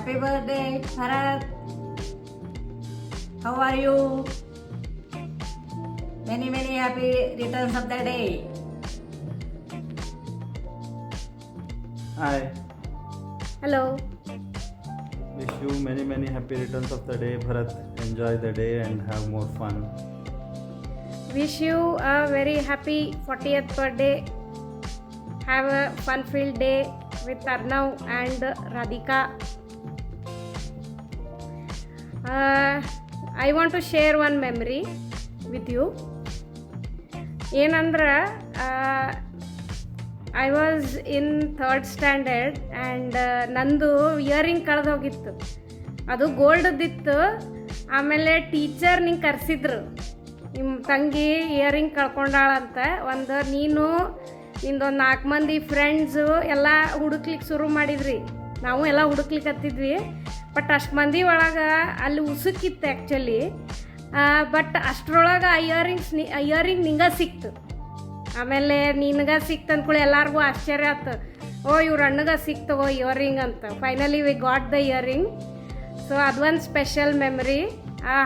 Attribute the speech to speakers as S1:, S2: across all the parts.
S1: Happy birthday, Bharat. How are you? Many, many happy returns of the day.
S2: Hi,
S3: Hello.
S2: wish you many many happy returns of the day, Bharat. Enjoy the day and have more fun.
S3: Wish you a very happy 40th birthday. Have a fun-filled day with Arnav and Radhika. I want to share one memory with you. ಏನಂದ್ರೆ I was in third standard and ನಂದು earring ಕಳೆದು ಹೋಗಿತ್ತು. ಅದು ಗೋಲ್ಡ್ದಿತ್ತು. ಆಮೇಲೆ teacher ನಿಂಗೆ ಕರೆಸಿದ್ರು, ನಿಮ್ಮ ತಂಗಿ earring ಕಳ್ಕೊಂಡಾಳಂತ. ನೀನು ನಿಂದೊಂದು 4 ಮಂದಿ ಫ್ರೆಂಡ್ಸು ಎಲ್ಲ ಹುಡುಕ್ಲಿಕ್ಕೆ ಶುರು ಮಾಡಿದ್ರಿ. ನಾವು ಎಲ್ಲ ಹುಡುಕ್ಲಿಕ್ಕೆ ಹತ್ತಿದ್ವಿ. ಬಟ್ ಅಷ್ಟು ಮಂದಿ ಒಳಗೆ ಅಲ್ಲಿ ಉಸುಕಿತ್ತು ಆ್ಯಕ್ಚುಲಿ. ಬಟ್ ಅಷ್ಟರೊಳಗೆ ಇಯರಿಂಗ್ ನಿಂಗೆ ಸಿಕ್ತು. ಆಮೇಲೆ ನಿನಗೆ ಸಿಕ್ತು ಅಂದ್ಕೊಳ್ಳಿ ಎಲ್ಲರಿಗೂ ಆಶ್ಚರ್ಯ ಆಯ್ತು, ಓ ಇವ್ರ ಅಣ್ಣಗೆ ಸಿಕ್ತು ಇಯರಿಂಗ್ ಅಂತ. Finally we got the earring. So ಅದೊಂದು ಸ್ಪೆಷಲ್ ಮೆಮ್ರಿ.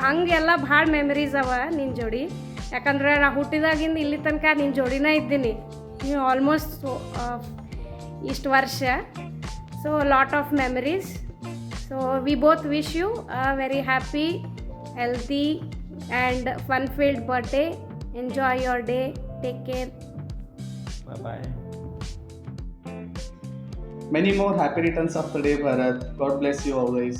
S3: ಹಾಗೆಲ್ಲ ಭಾಳ ಮೆಮರೀಸ್ ಅವ ನಿನ್ನ ಜೋಡಿ. ಯಾಕಂದ್ರೆ ನಾ ಹುಟ್ಟಿದಾಗಿಂದ ಇಲ್ಲಿ ತನಕ ನಿನ್ನ ಜೋಡಿನೇ ಇದ್ದೀನಿ ಆಲ್ಮೋಸ್ಟ್ ಇಷ್ಟು ವರ್ಷ. So lot of memories. So we both wish you a very happy, healthy and fun-filled birthday. Enjoy your day. Take care.
S2: Bye bye.
S4: Many more happy returns of the day, Bharat. God bless you always.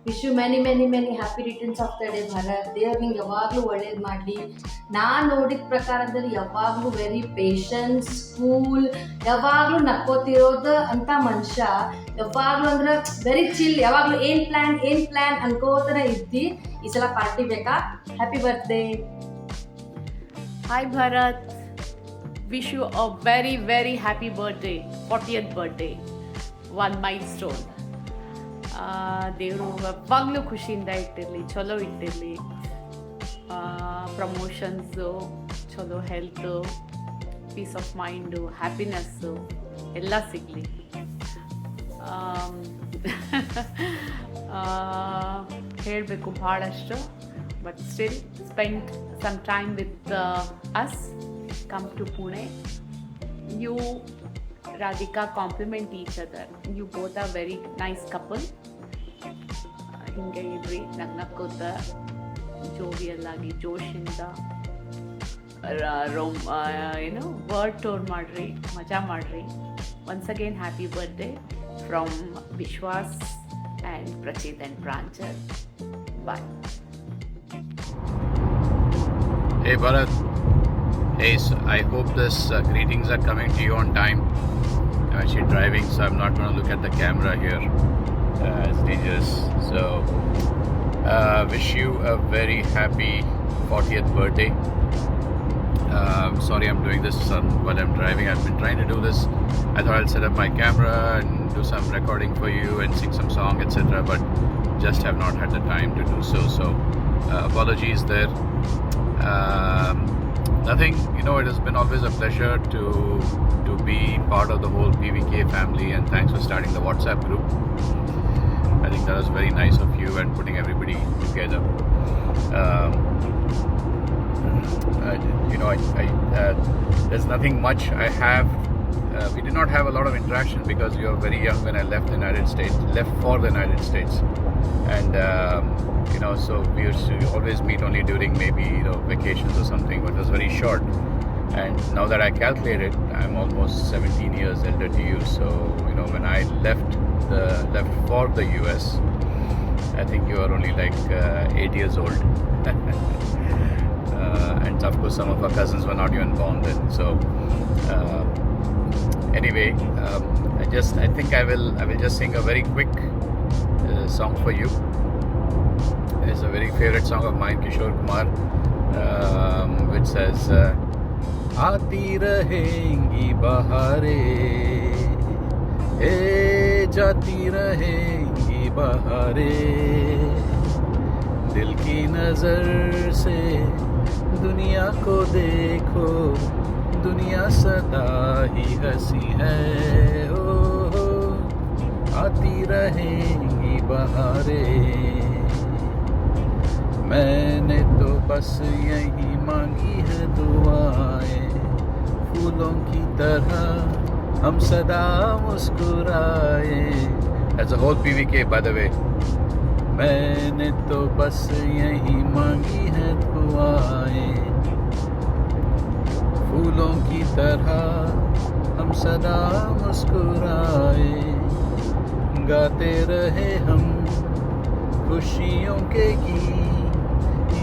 S1: Wish you many many many happy returns of the day Bharat. ದೇವ್ರು ನಿಂಗೆ ಯಾವಾಗಲೂ ಒಳ್ಳೇದು ಮಾಡಲಿ. ನಾನು ನೋಡಿದ ಪ್ರಕಾರದಲ್ಲಿ ಯಾವಾಗಲೂ very patience, cool, ಯಾವಾಗಲೂ ನಕ್ಕೋತಿರೋದು ಅಂತ ಮನುಷ್ಯ. ಯಾವಾಗಲೂ ಅಂದ್ರೆ ವೆರಿ ಚಿಲ್, ಯಾವಾಗಲೂ ಏನು ಪ್ಲ್ಯಾನ್ ಅನ್ಕೋತನ ಇದ್ದಿ. ಈ ಸಲ ಪಾರ್ಟಿ ಬೇಕಾ? Happy birthday.
S5: Hi Bharat, wish you a very very happy birthday, 40th birthday, one milestone. ದೇವರು ಯಾವಾಗಲೂ ಖುಷಿಯಿಂದ ಇಟ್ಟಿರಲಿ, ಚಲೋ ಇಟ್ಟಿರಲಿ. ಪ್ರಮೋಷನ್ಸು, ಚಲೋ health, peace of mind, happiness ಎಲ್ಲ ಸಿಗಲಿ. ಹೇಳಬೇಕು ಭಾಳಷ್ಟು. But still spend some time with us. Come to Pune. You, Radhika, complement each other. You both are very nice couple. ಹಿಂಗೆ ಇದ್ರಿ ನಗ್ನಕ್ಕೋತ, ಜೋವಿಯಲ್ ಆಗಿ, ಜೋಶಿಂದ ವರ್ಡ್ ಟೋರ್ ಮಾಡ್ರಿ, ಮಜಾ ಮಾಡ್ರಿ. Once again happy birthday from Vishwas and Prachit and Pranjal. Bye.
S6: Hey Bharat, hey, so I hope this greetings are coming to you on time. I'm actually driving, so I'm not going to look at the camera here. It's dangerous. So, wish you a very happy 40th birthday. Sorry I'm doing this while I'm driving. I've been trying to do this. I thought I'll set up my camera and do some recording for you and sing some song, etc. But just have not had the time to do so. So, apologies there. Nothing, it has been always a pleasure to be part of the whole PVK family, and thanks for starting the WhatsApp group. I think that was very nice of you and putting everybody together. There's nothing much I have. We did not have a lot of interaction because you were very young when I left for the United States. And so we used to always meet only during maybe vacations or something, but it was very short. And now that I calculated, I'm almost 17 years elder to you. So when I left for the US, I think you were only like 8 years old. And of course some of our cousins were not even born then. So anyway, I think I will just sing a very quick song for you. It's a very favorite song of mine, Kishore Kumar, which says, आती रहेंगी बहारें, जाती रहेंगी बहारें, दिल की नजर से दुनिया को देखो, दुनिया सदा ही हंसी है, आती रहेंगी बहारें, मैंने तो बस यही मांगी है दुआएं, फूलों की तरह हम सदा मुस्कुराए. That's a whole PVK, by the way. मैंने तो बस यही मांगी है दुआएं, फूलों की तरह हम सदा मुस्कुराए, गाते रहे हम खुशियों के गीत,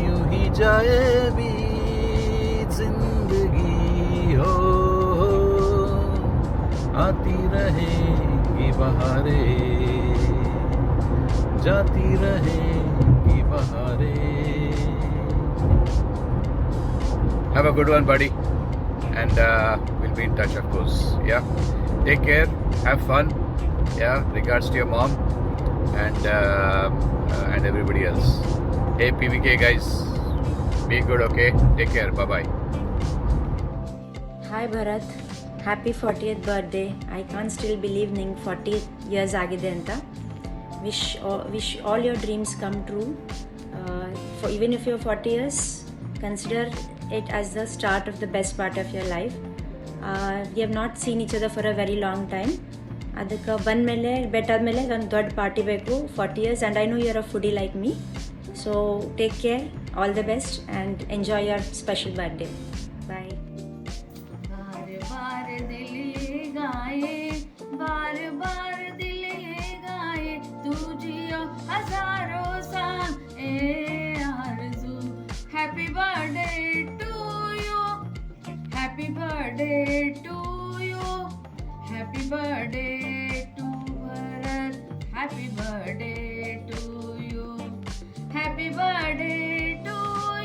S6: यूं ही जाए भी जिंदगी हो, आती रहेंगी बहारें, जाती रहेंगी बहारें. Have a good one, buddy, and we'll be in touch, of course. Yeah, take care, have fun. Yeah, regards to your mom and everybody else. Hey PVK guys, be good, okay? Take care, bye bye.
S7: Hi Bharat, happy 40th birthday. I can't still believe ninge 40 years agide anta. Wish all your dreams come true. For even if you're 40 years, consider it as the start of the best part of your life. We have not seen each other for a very long time. ಅದಕ್ಕೆ ಬಂದಮೇಲೆ ಬೆಟ್ಟಾದಮೇಲೆ ಒಂದು ದೊಡ್ಡ party ಬೇಕು 40 years, and I know you're a foodie like me. So take care, all the best, and enjoy your special birthday. Bye.
S1: बार बार दिल ये गाए, बार बार दिल ये गाए, तू जियो हजारों साल ए आरज़ू. Happy birthday to you, happy birthday to you, happy birthday to Bharat, happy birthday to you, happy birthday to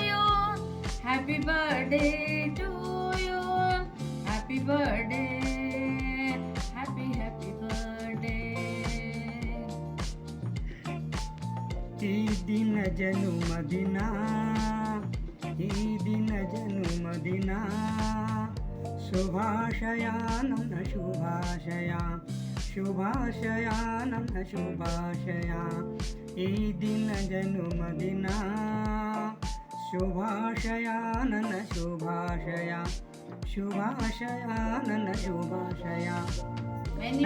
S1: you, happy birthday to you, happy birthday, happy birthday.
S8: ಈ ದಿನ ಜನುಮದಿನ, ಈ ದಿನ ಜನುಮದಿನ, ಶುಭಾಶಯ ನನ್ನ ಶುಭಾಶಯ, ಶುಭಾಶಯ ನನ್ನ ಶುಭಾಶಯ. ಈ ದಿನ ಜನುಮದಿನ, ಶುಭಾಶಯ ನನ್ನ ಶುಭಾಶಯ, ಶುಭಾಶಯ ನನ್ನ ಶುಭಾಶಯ.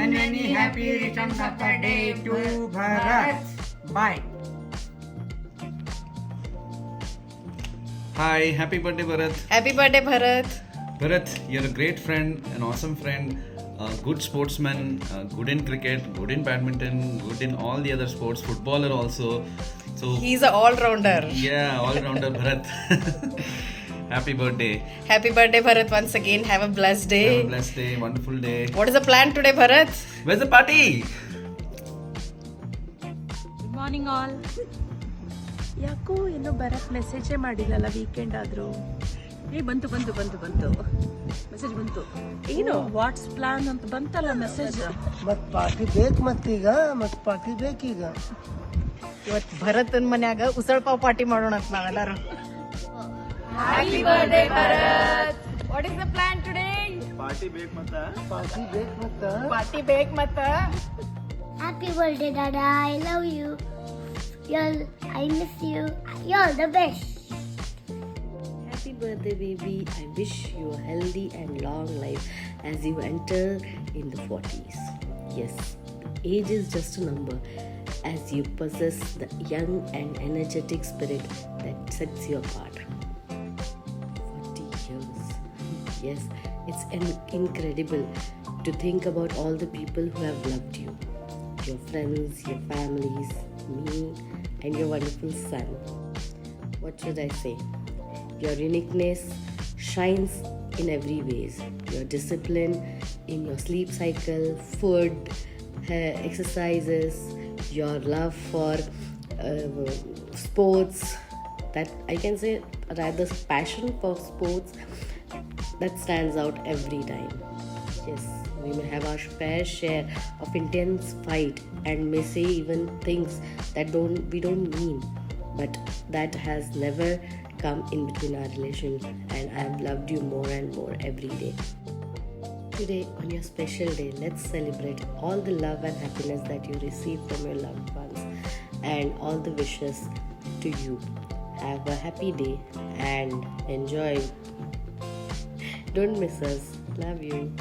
S8: Many happy returns of the day to Bharat. Bye.
S4: Hi, happy birthday, Bharat.
S9: Happy birthday, Bharat.
S4: Bharat, you're a great friend, an awesome friend, a good sportsman, good in cricket, good in badminton, good in all the other sports, footballer also. So
S9: He's an all-rounder.
S4: yeah, all-rounder Bharat. Happy birthday.
S9: Happy birthday, Bharat, once again. Have a blessed day.
S4: Have a blessed day, wonderful day.
S9: What is the plan today, Bharat?
S4: Where's the party?
S5: Good morning all. ಯಾಕೋ ಇನ್ನೂ ಬರಕ್ಕೆ ಮೆಸೇಜೇ ಮಾಡಿಲ್ಲಲ್ಲ, weekend ಆದರೂ. ಬಂತು message ಬಂತು. ಏನು what's plan ಅಂತ ಬಂತಲ್ಲ message.
S8: ಮತ್ ಪಾರ್ಟಿ ಬೇಕು, ಮತ್ತೀಗ ಮತ್ ಪಾರ್ಟಿ ಬೇಕೀಗ.
S9: ಇವತ್ತು ಭರತನ ಮನ್ಯಾಗ ಉಸಳ ಪಾವ್ ಪಾರ್ಟಿ ಮಾಡೋಣ ಅಂತ ನಾವೆಲ್ಲರೂ.
S1: Happy birthday, Bharat. What is the plan today?
S2: Party ಬೇಕು ಮತ್ತ
S8: ಪಾರ್ಟಿ ಬೇಕು ಮತ್ತ.
S9: ಪಾರ್ಟಿ ಬೇಕ್ ಮತ್ತ.
S10: Happy birthday, Dada. I love you. I miss you. You're the best.
S11: Happy birthday, baby. I wish you a healthy and long life as you enter in the 40s. Yes, age is just a number as you possess the young and energetic spirit that sets you apart. 40 years. Yes, it's incredible to think about all the people who have loved you. Your friends, your families, me, and your wonderful son. What should I say? Your uniqueness shines in every ways. Your discipline in your sleep cycle, food, exercises, your love for sports, that I can say rather passion for sports that stands out every time. Yes, we may have our fair share of intense fight and may say even things that we don't mean, but that has never come in between our relation, and I have loved you more and more every day. Today, on your special day, let's celebrate all the love and happiness that you receive from your loved ones. and all the wishes to you. Have a happy day and enjoy. Don't miss us. Love you.